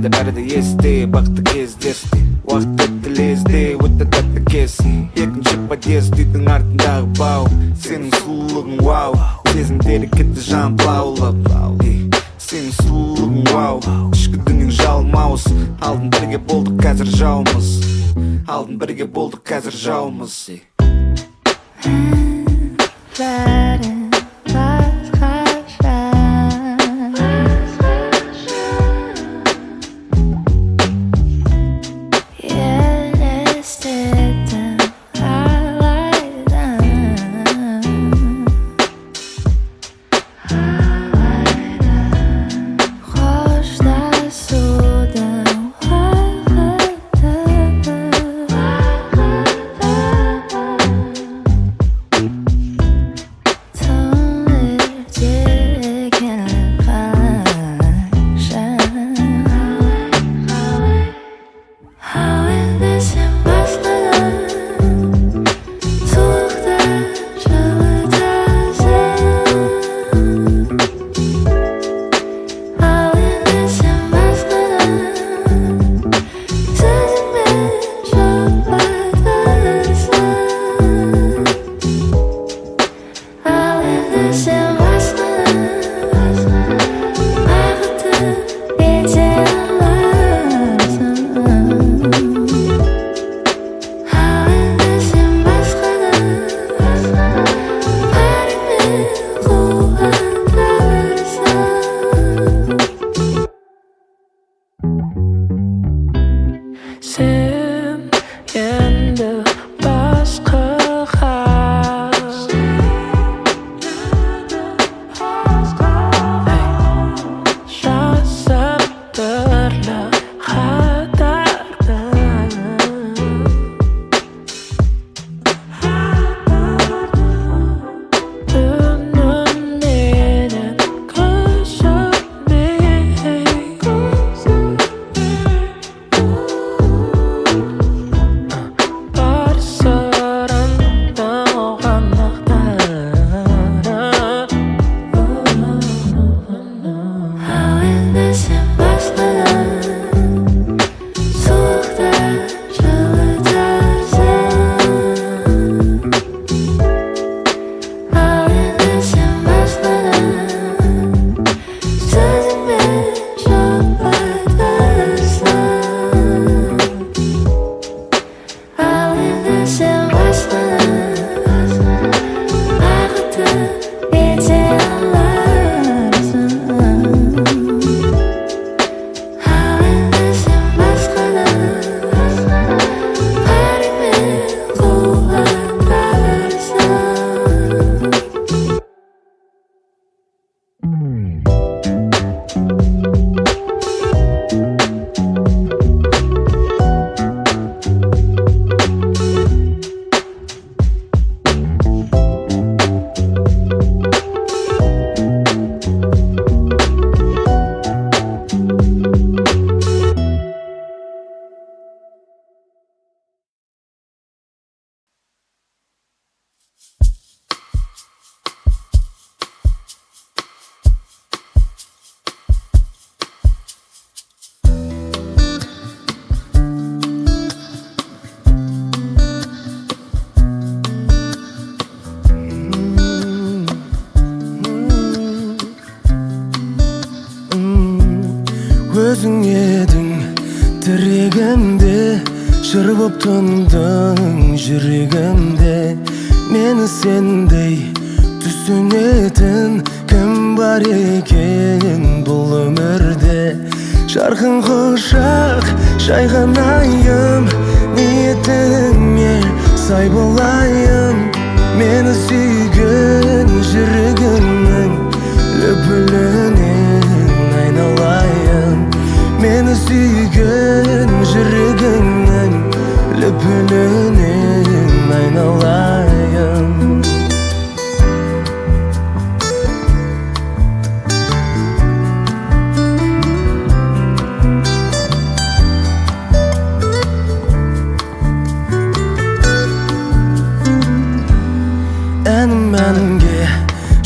бәрі есте, бақты кездесті. Уақыт өтті лезде, өтті тәтті кез. Екінші подъезд үйдің артындағы бау. Сенің сұлулығың вау, сезімдері кетті жан лаулап. Сенің сұлулығың вау, ішкі дүнің жалмауыз. Алдын бірге болдық, қазір жаумыз. Алдын бірге болдық, қазір жаумыз. Өзің едің тірегімде, жыр боп тұндың жүрегімде. Мені сендей түсінетін кім бар екен бұл өмірде? Жарқын құшақ жайғанайын, ниетіңе сай болайын. Мені сүйген жүрегімнің лүпілінен айналайын. Мені сүйген жүрегімнің лүпілінен айналайын. Әнімге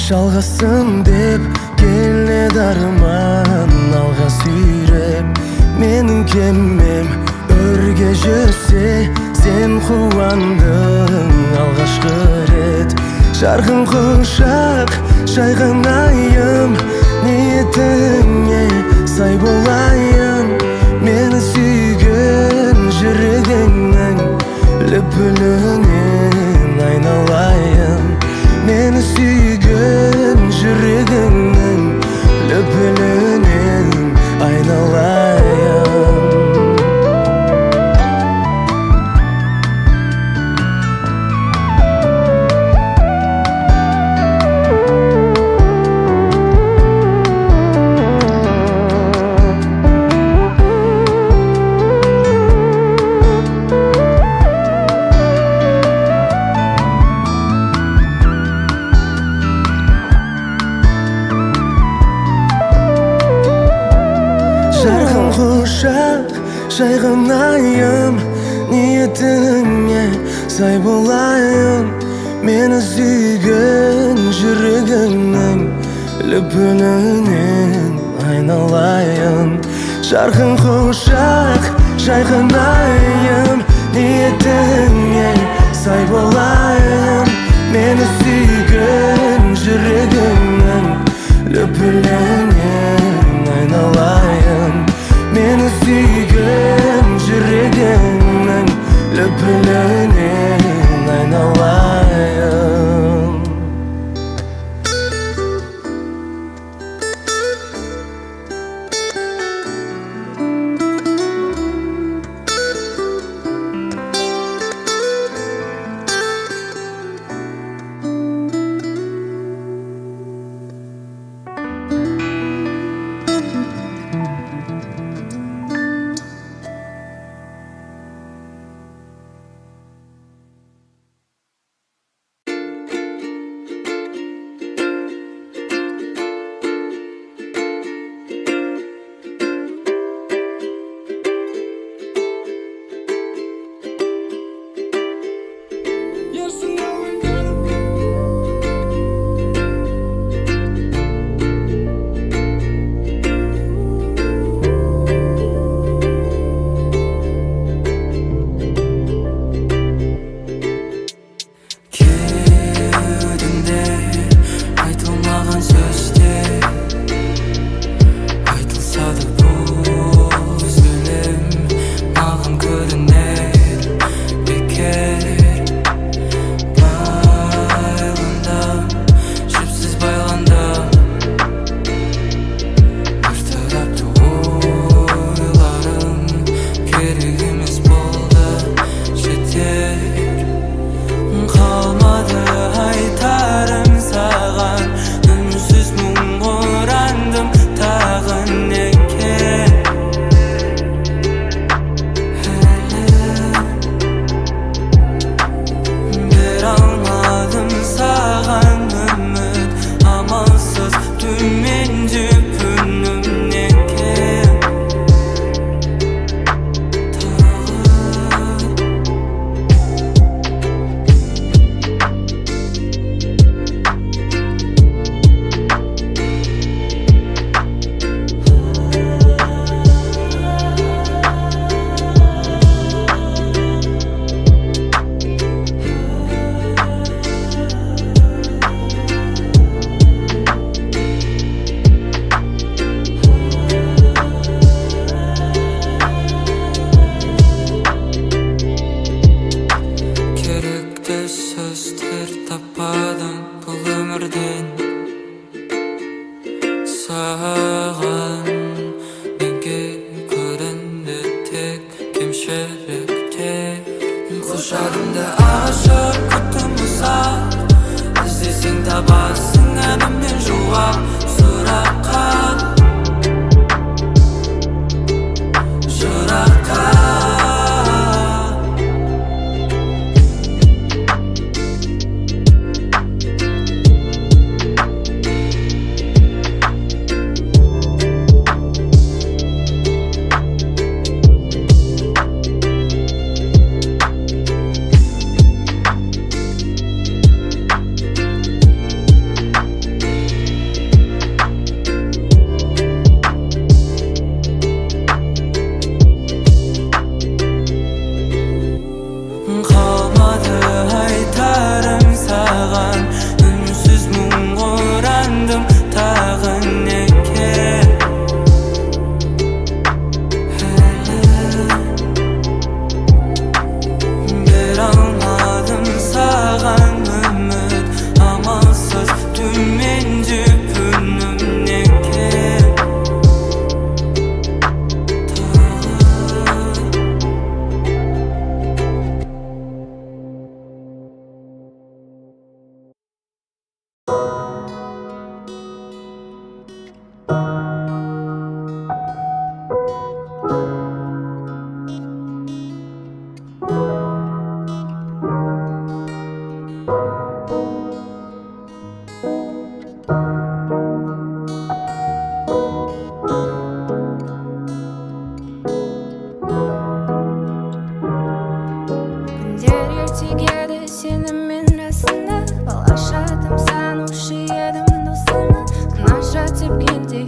жалғасын деп келеді арман алға сүйреп. менің кемем өрге жүрсе, сен қуандың алғашқы рет. Жарқын құшақ жайған айым, ниетіңе сай болайын. Мені сүйген жүрегіңнің лүпілінен айналайын. Мені сүйген жүрегіңнің лүпілінен айналайын. Жарқын құшақ жайған айым, ниетіңе сай болайын. Мені сүйген жүрегіңнің лүпілінен айналайын. Жарқын құшақ жайған айым, ниетіңе сай болайын. Мені сүйген жүрегіңнің лүпілінен айналайын. Мені сүйген жүрегіңнің лүпілінен айналайын.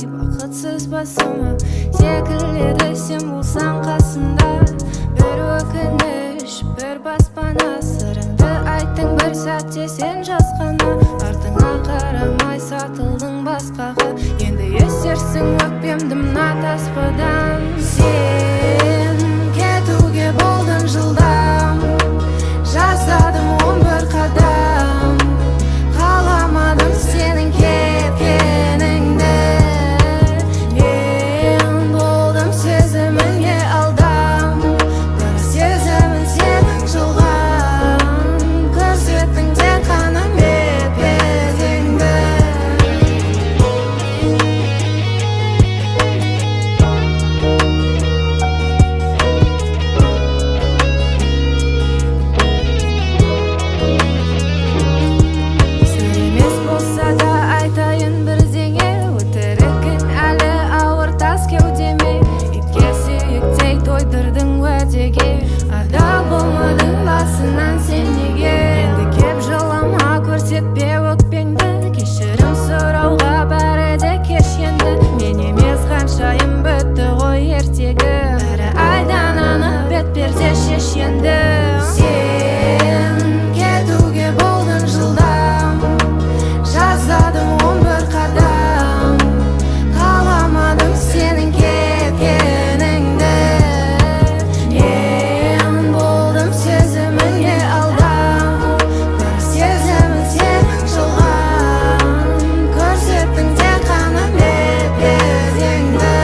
бақытсыз басыма секіледі сен болсаң қасымда. Бір өкініш, бір баспана, сырыңды айттың бір сәтте сен жасқана. Артыңа қарамай сатылдың басқаға, енді есерсің өкпемді мына таспадан. Сен кетуге болдың жылдам, жасадым 11 қадам, қаламадым сенің кеткеніңді. Мен болдым сезіміңе алдам, бір сезімін сенің жылған, көрсеттің тек қана бет-бетіңді. Сыр емес болса да айтайын бірдеңе, өтірігің әлі ауыр тас кеудеме. Итке сүйектей тойдырдың уәдеге, адал болмадың басынан сен неге. Енді кеп жылама, көрсетпе өкпеңді, кешірім сұрауға бәрі де кеш енді. Мен емес ханшайым бітті ғой ертегі, бәрі айдан анық бетперде шеш енді. Сен кетуге болдың жылдам, жасадым 11 қадам, қаламадым сенің кеткеніңді. Мен болдым сезіміңе алдам, бір сезімін сенің жылған, көрсеттің тек қана бет-бетіңді.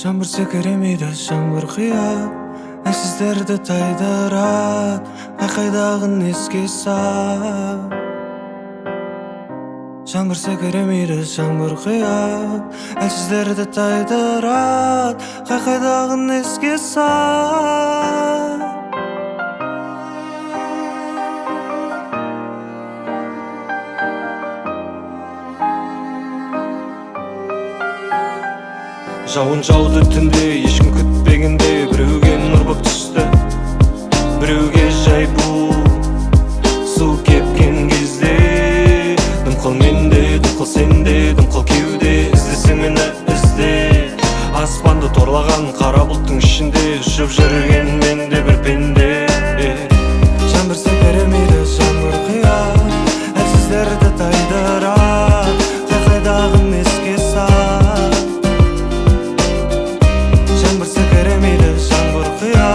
Zhanbyr секіремейді, жаңбыр қия, әлсіздерді тайдырат, қайдағын еске сап. Zhanbyr секіремейді, жаңбыр қия, әлсіздерді тайдырат, қайдағын еске сап. Жауын жауды түнде, ешкім күтпегенде, біреуге нұр боп түсті, біреуге жай бұл су кепкен кезде. Дымқыл менде, дымқыл сенде, дымқыл кеуде, іздесе мені ізде. Аспанды торлаған қара бұлттың ішінде, ұшып жүрген менде бір пенде. Zhanbyr секіремейді, жаңбыр қия, әлсіздерді тайдырат, қайдағын еске сап. Zhanbyr секіремейді, жаңбыр қия,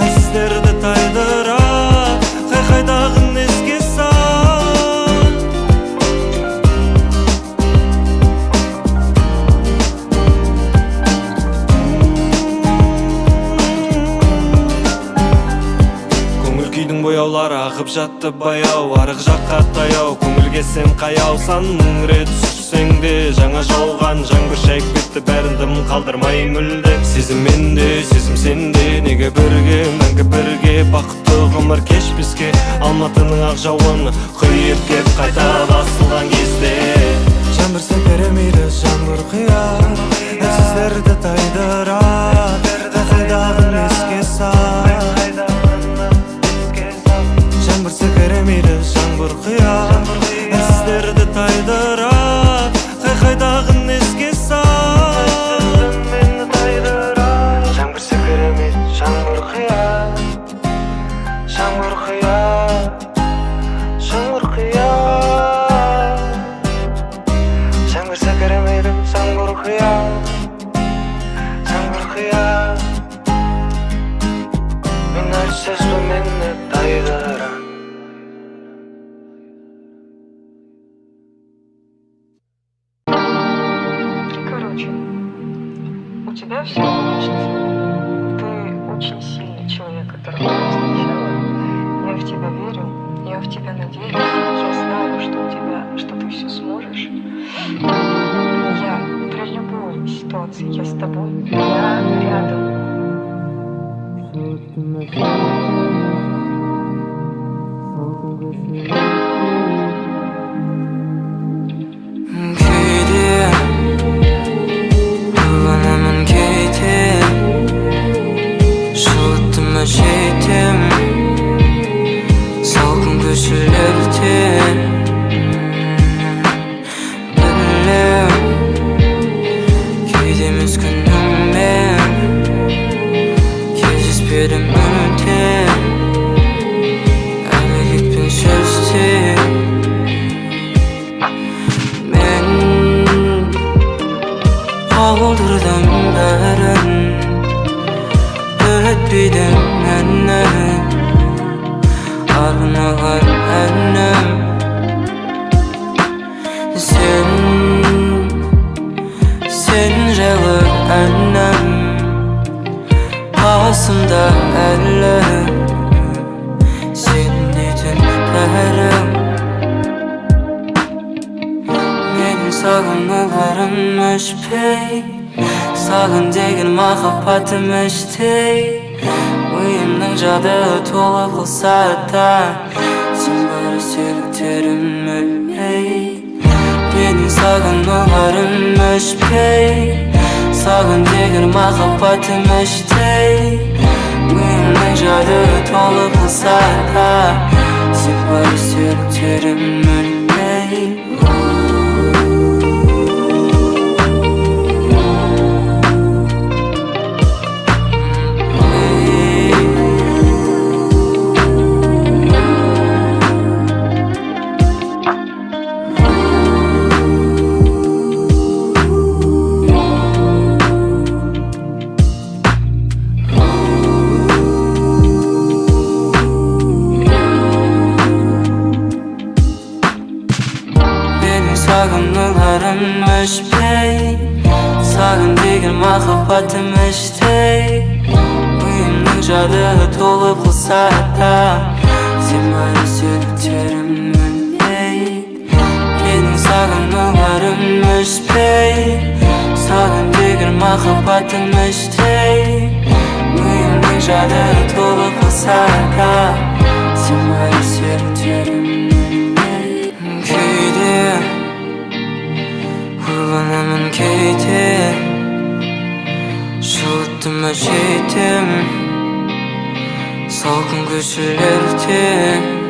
әлсіздерді тайдырат, қайдағын еске сап. Көңіл күйдің бояулары ағып жатты баяу, арық жаққа таяу, көңілге сен қаяу. Сан мың рет сүрсең де, жаңа жауған жаңбыр шайып кетті бәрін, дым қалдырмай мүлде. Сезім менде, сезім сенде, неге бірге, мәңгі бірге, бақытты ғұмыр кешпеске. Алматының ақ жауыны құйып кеп қайта басылған кезде. Zhanbyr секіремейді, жаңбыр қия, әлсіздерді тайдырат, қайдағын еске сап. Zhanbyr секіремейді, жаңбыр қия, әлсіздерді тайдырат, қайдағын еске сап. Zhanbyr секіремейді, жаңбыр қия. қия. Мен әр сөзбен мені тайдырам. Короче, у тебя все получится. Ты очень сильный человек, которого я встречала. Я в тебя верю, я в тебя надеюсь. Я знаю, что ты все сможешь. Я при любой ситуации, я с тобой, я рядом. Keide, kullanamın Keide. Şuttumu şeydim, salkın köşelerde. Bilem, Keidemiz günümden, кездеспедім мүлде. Әлі кетпен сөзде. Мен қабылдырдым бәрін, өтпейді мәнін, арнаған әнім. Sen жайлы әнім, қасымда әлі, сен дейтін бәрім. Менің сағынғыларым өшпей, саған деген махаббатым іштей. Ойымның жады толы қылса да, сен бар серіктерім өлмей. Менің сағынғыларым өшпей, саған деген махаббатым іштей. Ойымның жады толы қылса да, сен бар серіктерім өлмей. Сағынғыларым өшпей, саған деген махаббатым іштей. Ойымның жады толы қылса да, сен бар серіктерім өлмей. Менің сағынғыларым өшпей, саған деген махаббатым іштей. Ойымның жады толы қылса да, сен бар серіктерім өлмей. Keide, kullanamın Keide. Şuttumu şeydim, salkın köşelerde.